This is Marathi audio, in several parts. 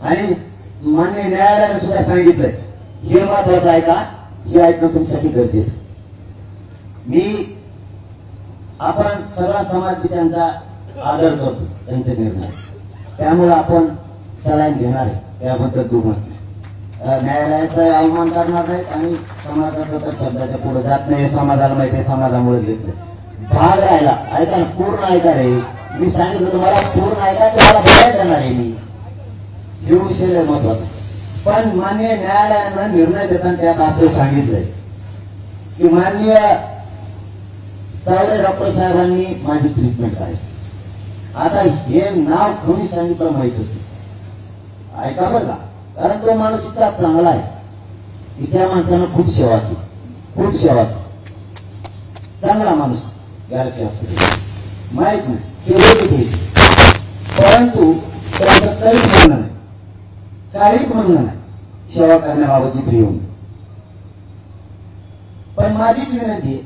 आणि मान्य न्यायालयाने सुद्धा सांगितलंय हे महत्वाचं आहे का हे ऐकणं तुमच्यासाठी गरजेचं. मी आपण सगळा समाज त्यांचा आदर करतो त्यांचे निर्णय, त्यामुळे आपण सलाईन घेणार आहे त्याबद्दल दुमत नाही. न्यायालयाचा अवमान करणार नाही आणि समाजाचा तर शब्दाच्या पुढे जात नाही. समाजाला माहिती आहे, समाजामुळे घेतलं. भाग राहिला ऐका ना, पूर्ण ऐका रे. मी सांगितलं तुम्हाला पूर्ण ऐका, तुम्हाला बघायला जाणार आहे मी. हे विषय महत्वाचा. पण माननीय न्यायालयानं निर्णय देताना त्यात असं सांगितलंय की माननीय चावडे डॉक्टर साहेबांनी माझी ट्रीटमेंट करायची. आता हे नाव कोणी सांगितलं माहितच नाही. ऐका बरं का, कारण तो माणूस इतका चांगला आहे की त्या माणसानं खूप सेवा केली, खूप सेवा केली. चांगला माणूस गॅरची असतो माहित नाही किती, परंतु त्याचं काहीच म्हणणं नाही, काहीच म्हणणं नाही सेवा करण्याबाबत इथे येऊन. पण माझीच विनंती आहे,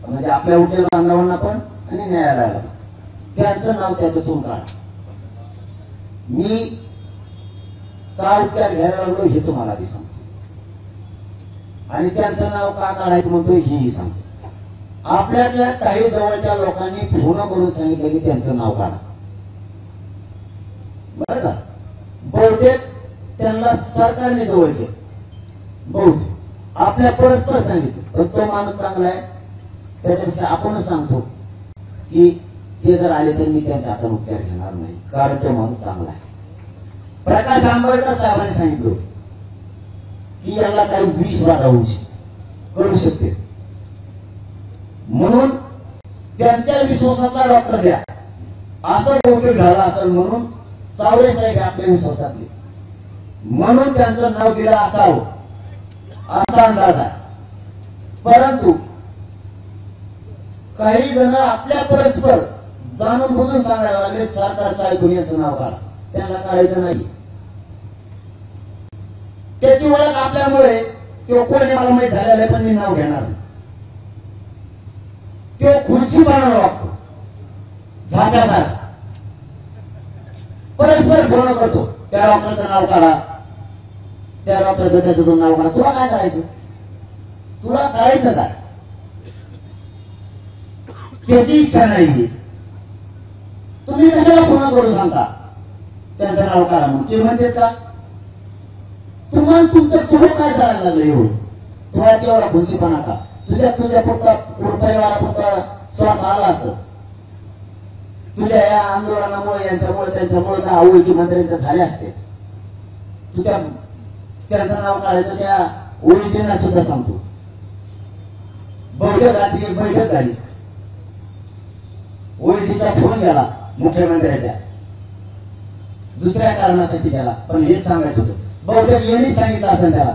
म्हणजे आपल्या उद्योग बांधवांना पण आणि न्यायालयाला पण, त्यांचं नाव त्याच्यातून काढा. मी का उपचार घ्यायला लागलो हे तुम्हाला आधी सांगतो आणि त्यांचं नाव का काढायचं म्हणतो हेही सांगतो. आपल्याच्या काही जवळच्या लोकांनी फोन करून सांगितलं की त्यांचं नाव काढा, बरं का. बहुतेक त्यांना सरकारने जवळ केलं, बहुतेक आपल्या परस्पर सांगितलं. पण तो माणूस चांगला आहे, त्याच्यापेक्षा आपणच सांगतो की ते जर आले तर मी त्यांच्या हातात उपचार घेणार नाही, कारण तो माणूस चांगला आहे. प्रकाश आंबेडकर साहेबांनी सांगितलं की याला काही विष बाधा होऊ करू शकते, म्हणून त्यांच्या विश्वासातला डॉक्टर द्या असं बहुतेक झालं असेल. म्हणून चावडे साहेब आपल्या विश्वासातले, म्हणून त्यांचं नाव दिलं असावं असा अंदाज आहे. परंतु काही जण आपल्या परस्पर जाणून बुजून सांगायला लागले सरकारचं ऐकून याचं नाव काढा, त्यांना काढायचं नाही. त्याची ओळख आपल्यामुळे किंवा कोणी मला माहित झालेलं आहे, पण मी नाव घेणार नाही. तो खुर्ची बनायला वागतो झाप्यासारखा, परस्पर फोन करतो त्या डॉक्टरचं नाव काढा, त्या डॉक्टरचं त्याचं नाव काढा. तुला काय करायचं, तुला करायचं काय, त्याची इच्छा नाहीये. तुम्ही कशाला फोन करून सांगता त्यांचं नाव काढा म्हणून, ते म्हणते का तुम्हाला तुमचं तुझं काय करायला लागलं एवढं, तुम्हाला तेवढा खुनशीपणा का, तुझ्या पुरता परिवारापुरता स्वार्थ आला असं. तुझ्या या आंदोलनामुळे यांच्यामुळे त्यांच्यामुळे ना ओळखी मंत्र्यांच्या झाल्या असते. तुझ्या त्यांचं नाव काढायचं त्या ओळखींना सुद्धा सांगतो. बहुतेक रात्री एक बैठक झाली, ओळखीचा फोन गेला मुख्यमंत्र्याच्या, दुसऱ्या कारणासाठी गेला, पण हेच सांगायचं होतं. बहुतेक यांनी सांगितलं असेल त्याला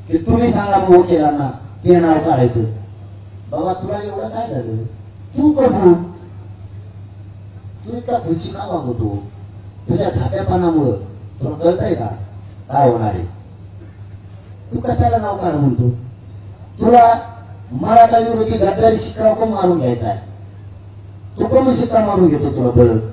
की तुम्ही सांगा मग वकिलांना ते नाव काढायचं. बाबा तुला एवढं काय झालं, तू करू, तू इतका खुशी का वागवतो, तुझ्या झाप्यापणामुळं तुला कळतंय का काय होणार आहे. तू कशाला नाव काढ म्हणतो, तुला मराठा विरोधी गद्दारी शिक्का मारून घ्यायचा आहे, तू कमी शिक्का मारून घेतो तुला बळत.